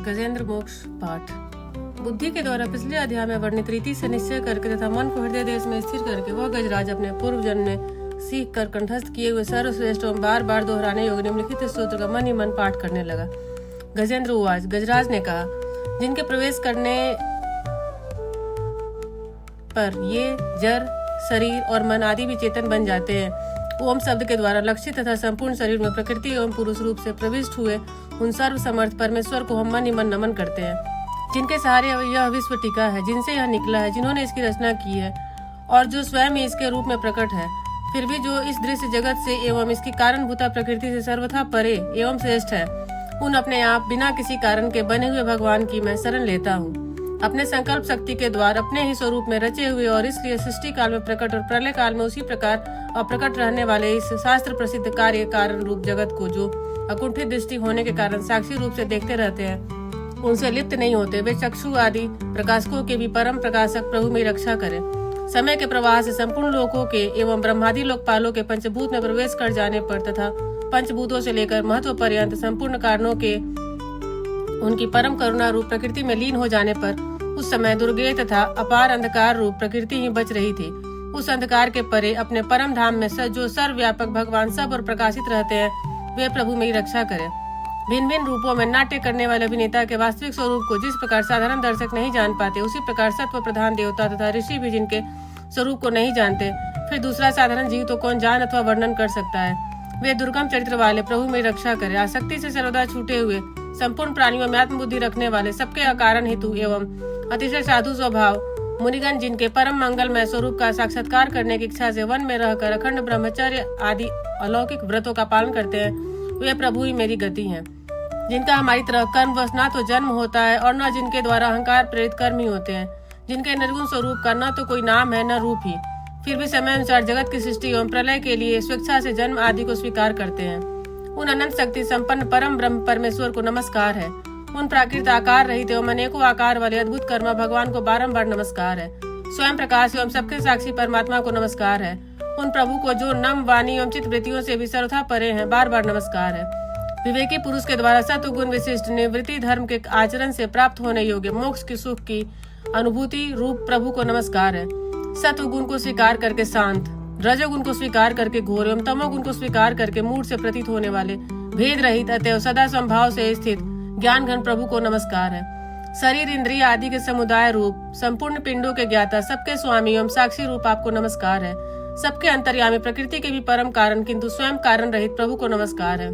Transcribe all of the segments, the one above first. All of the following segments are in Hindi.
गजेंद्र मोक्ष पाठ। बुद्धि के द्वारा पिछले अध्याय में वर्णित रीति से निश्चय करके तथा मन को हृदय देश में स्थिर करके वह गजराज अपने पूर्व जन्म में सीख कर कंठस्थ किए हुए सर्वश्रेष्ठ एवं बार बार दोहराने योग्य निम्नलिखित स्तोत्र का मन ही मन पाठ करने लगा। गजेंद्र उवाच। गजराज ने कहा, जिनके प्रवेश करने पर ये जड़, शरीर और मन आदि भी चेतन बन जाते हैं, ओम शब्द के द्वारा लक्षित तथा संपूर्ण शरीर में प्रकृति एवं पुरुष रूप से प्रविष्ट हुए उन सर्व समर्थ परमेश्वर को हम मन ही मन नमन करते हैं, जिनके सहारे यह विश्व टिका है, जिनसे यह निकला है, जिन्होंने इसकी रचना की है और जो स्वयं ही इसके रूप में प्रकट है, फिर भी जो इस दृश्य जगत से एवं इसकी कारणभूता प्रकृति से सर्वथा परे एवं श्रेष्ठ है, उन अपने आप बिना किसी कारण के बने हुए भगवान की मैं शरण लेता हूँ। अपने संकल्प शक्ति के द्वारा अपने ही स्वरूप में रचे हुए और इसलिए सृष्टि काल में प्रकट और प्रलय काल में उसी प्रकार अप्रकट रहने वाले इस शास्त्र प्रसिद्ध कार्य कारण रूप जगत को जो अकुंठित दृष्टि होने के कारण साक्षी रूप से देखते रहते हैं, उनसे लिप्त नहीं होते, वे चक्षु आदि प्रकाशकों के भी परम प्रकाशक प्रभु में रक्षा करें। समय के प्रवाह से संपूर्ण लोकों के एवं ब्रह्मादि लोकपालों के पंचभूत में प्रवेश कर जाने पर तथा पंचभूतों से लेकर महत्व पर्यंत संपूर्ण कारणों के उनकी परम करुणा रूप प्रकृति में लीन हो जाने पर उस समय दुर्गेय तथा अपार अंधकार रूप प्रकृति ही बच रही थी। उस अंधकार के परे अपने परम धाम में जो सर्वव्यापक भगवान सब और प्रकाशित रहते हैं, वे प्रभु में ही रक्षा करें। भिन्न भिन्न रूपों में नाट्य करने वाले अभिनेता के वास्तविक स्वरूप को जिस प्रकार साधारण दर्शक नहीं जान पाते, उसी प्रकार सत्व प्रधान देवता तथा ऋषि भी जिनके स्वरूप को नहीं जानते, फिर दूसरा साधारण जीव तो कौन जान अथवा वर्णन कर सकता है। वे दुर्गम चरित्र वाले प्रभु में रक्षा करे। आसक्ति से सर्वदा छूटे हुए संपूर्ण प्राणियों में आत्मबुद्धि रखने वाले सबके अकारण हेतु एवं अतिशय साधु स्वभाव मुनिगण जिनके परम मंगलमय स्वरूप का साक्षात्कार करने की इच्छा से वन में रहकर अखंड ब्रह्मचर्य आदि अलौकिक व्रतों का पालन करते हैं, वे प्रभु ही मेरी गति हैं। जिनका हमारी तरह कर्म वश न तो जन्म होता है और न जिनके द्वारा अहंकार प्रेरित कर्म ही होते हैं, जिनके निर्गुण स्वरूप का न तो कोई नाम है न रूप ही, फिर भी समय अनुसार जगत की सृष्टि एवं प्रलय के लिए स्वेच्छा से जन्म आदि को स्वीकार करते हैं, उन अनंत शक्ति संपन्न परम ब्रह्म परमेश्वर को नमस्कार है। उन प्राकृत आकार रहित एवं अनेकों आकार वाले अद्भुत कर्मा भगवान को बारंबार नमस्कार है। स्वयं प्रकाश एवं सबके साक्षी परमात्मा को नमस्कार है। उन प्रभु को जो नम वाणी एवं चित्त वृत्तियों से भी सर्वथा परे हैं, बार बार नमस्कार है। विवेकी पुरुष के द्वारा सत्व गुण विशिष्ट निवृत्ति धर्म के आचरण से प्राप्त होने योग्य मोक्ष की सुख की अनुभूति रूप प्रभु को नमस्कार है। सत्व गुण को स्वीकार करके शांत, रजोगुण को स्वीकार करके घोर एवं तमोगुण को स्वीकार करके मूढ़ से प्रतीत होने वाले भेद रहित अतएव सदा संभाव से स्थित ज्ञान घन प्रभु को नमस्कार है। शरीर इंद्रिय आदि के समुदाय रूप संपूर्ण पिंडों के ज्ञाता सबके स्वामी एवं साक्षी रूप आपको नमस्कार है। सबके अंतर्यामी प्रकृति के भी परम कारण किंतु स्वयं कारण रहित प्रभु को नमस्कार है।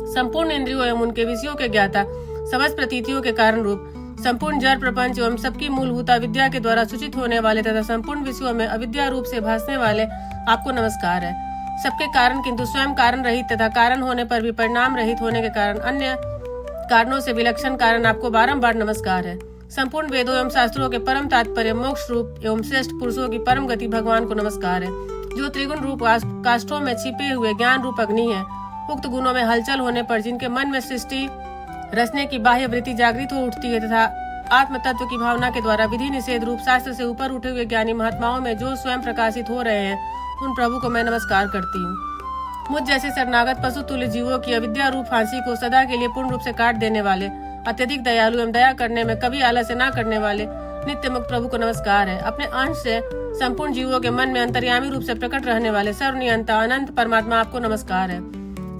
संपूर्ण इंद्रियों एवं उनके विषयों के ज्ञाता समस्त प्रतीतियों के कारण रूप संपूर्ण जड़ प्रपंच एवं सबकी मूलभूता विद्या के द्वारा सूचित होने वाले तथा संपूर्ण विषयों में अविद्या रूप से भासने वाले आपको नमस्कार है। सबके कारण किंतु स्वयं कारण रहित तथा कारण होने पर भी परिणाम रहित होने के कारण अन्य कारणों से विलक्षण कारण आपको बारंबार नमस्कार है। संपूर्ण वेदों एवं शास्त्रों के परम तात्पर्य मोक्ष रूप एवं श्रेष्ठ पुरुषों की परम गति भगवान को नमस्कार है, जो त्रिगुण रूप काष्ठों में छिपे हुए ज्ञान रूप अग्नि है। उक्त गुणों में हलचल होने पर जिनके मन में सृष्टि रचने की बाह्य वृत्ति जागृत हो उठती है तथा आत्म तत्व की भावना के द्वारा विधि निषेध रूप शास्त्र से ऊपर उठे हुए ज्ञानी महात्माओं में जो स्वयं प्रकाशित हो रहे हैं, उन प्रभु को मैं नमस्कार करती हूँ। मुझ जैसे शरणागत पशु तुल्य जीवों की अविद्या रूप फांसी को सदा के लिए पूर्ण रूप से काट देने वाले, अत्यधिक दयालु एवं दया करने में कभी आलस्य न करने वाले नित्य मुक्त प्रभु को नमस्कार है। अपने अंश से संपूर्ण जीवों के मन में अंतर्यामी रूप से प्रकट रहने वाले सर्वनियंता अनंत परमात्मा आपको नमस्कार है।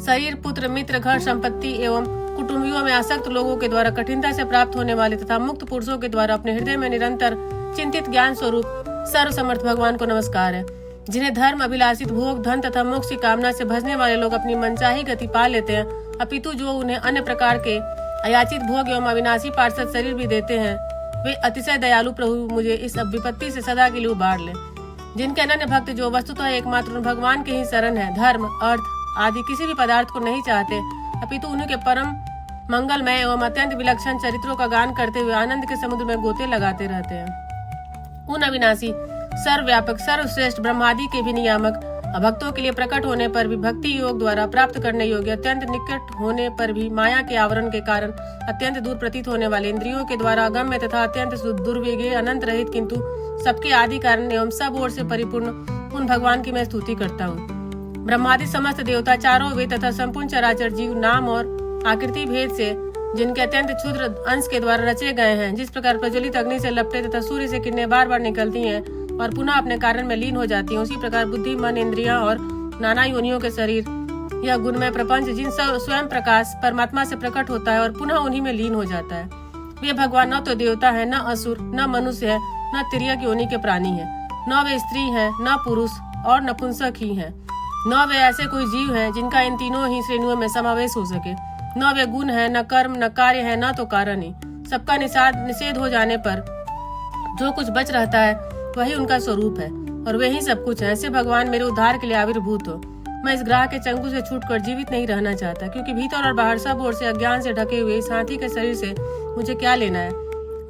शरीर, पुत्र, मित्र, घर, संपत्ति एवं कुटुंबियों में आसक्त लोगों के द्वारा कठिनता से प्राप्त होने वाले तथा मुक्त पुरुषों के द्वारा अपने हृदय में निरंतर चिंतित ज्ञान स्वरूप सर्व समर्थ भगवान को नमस्कार है। जिन्हें धर्म, अभिलाषित भोग, धन तथा मोक्ष की कामना से भजने वाले लोग अपनी मनचाही गति पा लेते हैं, अपितु जो उन्हें अन्य प्रकार के अयाचित भोग एवं अविनाशी पार्षद शरीर भी देते हैं, वे अतिशय दयालु प्रभु मुझे इस विपत्ति से सदा के लिए उबार ले। जिनके अनन्य भक्त जो वस्तुतः एकमात्र भगवान के ही शरण है, धर्म, अर्थ आदि किसी भी पदार्थ को नहीं चाहते, अपितु उन्हीं के परम मंगलमय एवं अत्यंत विलक्षण चरित्रों का गान करते हुए आनंद के समुद्र में गोते लगाते रहते हैं। उन अविनाशी सर्वव्यापक सर्वश्रेष्ठ ब्रह्मादि के भी नियामक भक्तों के लिए प्रकट होने पर भी भक्ति योग द्वारा प्राप्त करने योग्य अत्यंत निकट होने पर भी माया के आवरण के कारण अत्यंत दूर प्रतीत होने वाले इंद्रियों के द्वारा अगम्य तथा अत्यंत दुर्वेगे अनंत रहित किंतु सबके आदि कारण एवं सब ओर से परिपूर्ण उन भगवान की मैं स्तुति करता हूँ। ब्रह्मादि समस्त देवता, चारों वेद तथा संपूर्ण चराचर जीव नाम और आकृति भेद से जिनके अत्यंत क्षुद्र अंश के द्वारा रचे गए हैं। जिस प्रकार प्रज्वलित अग्नि से लपटे तथा सूर्य से किरणें बार बार निकलती हैं और पुनः अपने कारण में लीन हो जाती हैं, उसी प्रकार बुद्धि, मन, इंद्रियां और नाना योनियों के शरीर, यह गुणमय प्रपंच जिन स्वयं प्रकाश परमात्मा से प्रकट होता है और पुनः उन्हीं में लीन हो जाता है, वे भगवान न तो देवता है, न असुर, न मनुष्य है, न तिर्यक योनि के प्राणी है, न वे स्त्री है, न पुरुष और नपुंसक ही है, न वे ऐसे कोई जीव है जिनका इन तीनों ही श्रेणियों में समावेश हो सके, न वे गुण है, न कर्म, न कार्य है, न तो कारण ही। सबका निषेध हो जाने पर जो कुछ बच रहता है वही उनका स्वरूप है और वे ही सब कुछ है। ऐसे भगवान मेरे उद्धार के लिए आविर्भूत हो। मैं इस ग्रह के चंगु से छूटकर जीवित नहीं रहना चाहता, क्योंकि भीतर और बाहर सब ओर से अज्ञान से ढके हुए इस हाथी के शरीर से मुझे क्या लेना है।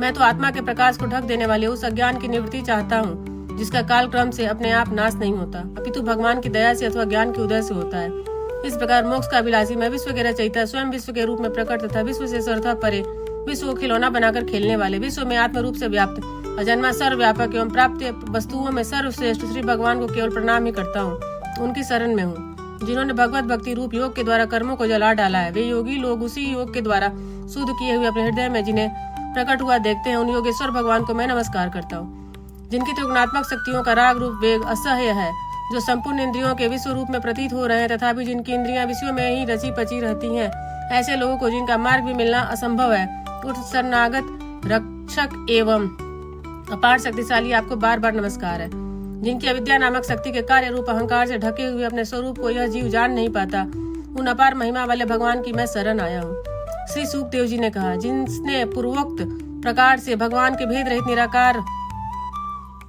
मैं तो आत्मा के प्रकाश को ढक देने वाले उस अज्ञान की निवृत्ति चाहता हूँ, जिसका काल क्रम से अपने आप नाश नहीं होता, अपितु भगवान की दया से अथवा ज्ञान के उदय से होता है। इस प्रकार मोक्ष का अभिलाषी मैं विश्व के रचयिता, स्वयं विश्व के रूप में प्रकट तथा विश्व से सर्वथा परे, विश्व को खिलौना बनाकर खेलने वाले, विश्व में आत्म रूप से व्याप्त, अजन्मा, सर्वव्यापक एवं प्राप्त वस्तुओं में सर्वश्रेष्ठ श्री भगवान को केवल प्रणाम ही करता हूँ। उनकी शरण में हूँ जिन्होंने भगवत भक्ति रूप योग के द्वारा कर्मों को जला डाला है। वे योगी लोग उसी योग के द्वारा शुद्ध किए हुए अपने हृदय में जिन्हें प्रकट हुआ देखते हैं, उन योगेश्वर भगवान को मैं नमस्कार करता हूँ। जिनकी त्रिगुणात्मक शक्तियों का राग रूप वेग असह्य है, जो संपूर्ण इंद्रियों के विश्व रूप में प्रतीत हो रहे हैं, तथापि जिनकी इंद्रियां विषयों में ही रची पची रहती हैं, ऐसे लोगों को जिनका मार्ग भी मिलना असंभव है, उस शरणागत रक्षक एवं अपार शक्तिशाली आपको बार बार नमस्कार है। जिनकी अविद्या नामक शक्ति के कार्य रूप अहंकार से ढके हुए अपने स्वरूप को यह जीव जान नहीं पाता, उन अपार महिमा वाले भगवान की मैं शरण आया हूँ। श्री सुखदेव जी ने कहा, जिसने पूर्वोक्त प्रकार से भगवान के भेद रहित निराकार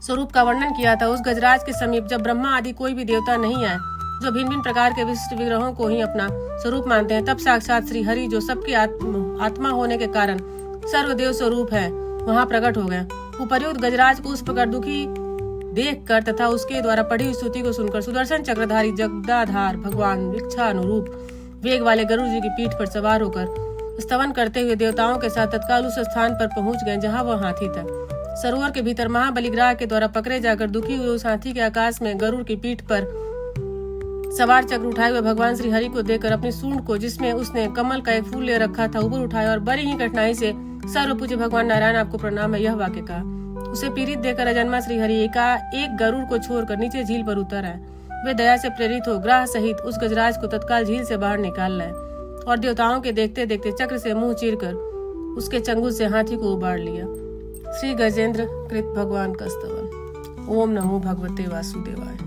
स्वरूप का वर्णन किया था, उस गजराज के समीप जब ब्रह्मा आदि कोई भी देवता नहीं आए, जो भिन्न भिन्न प्रकार के विशिष्ट विग्रहों को ही अपना स्वरूप मानते हैं, तब साक्षात श्री हरि, जो सबके आत्मा होने के कारण सर्वदेव स्वरूप है, वहां प्रकट हो गए। उपर्युक्त गजराज को उस प्रकार दुखी देखकर तथा उसके द्वारा पढ़ी हुई स्तुति को सुनकर सुदर्शन चक्रधारी जगदाधार भगवान भिक्षानुरूप वेग वाले गरुड़ जी की पीठ पर सवार होकर स्तवन करते हुए देवताओं के साथ तत्काल उस स्थान पर पहुंच गए जहां वह हाथी था। सरोवर के भीतर महाबलिग्राह के द्वारा पकड़े जाकर दुखी हुए उस हाथी के आकाश में गरुड़ की पीठ पर सवार चक्र उठाए हुए भगवान श्री हरि को देखकर अपनी सूंड को, जिसमें उसने कमल का एक फूल ले रखा था, ऊपर उठाया और बड़ी ही कठिनाई से सर्वपूज्य भगवान नारायण आपको प्रणाम है, यह वाक्य कहा। उसे पीड़ित देकर अजन्मा श्री हरि एक गरुड़ को छोड़कर नीचे झील पर उतर आए। वे दया से प्रेरित हो ग्राह सहित उस गजराज को तत्काल झील से बाहर निकाल लाए और देवताओं के देखते देखते चक्र से मुंह चीरकर उसके चंगुल से हाथी को उबाड़ लिया। श्री गजेंद्र कृत भगवान का स्तवन। ओम नमो भगवते वासुदेवाय।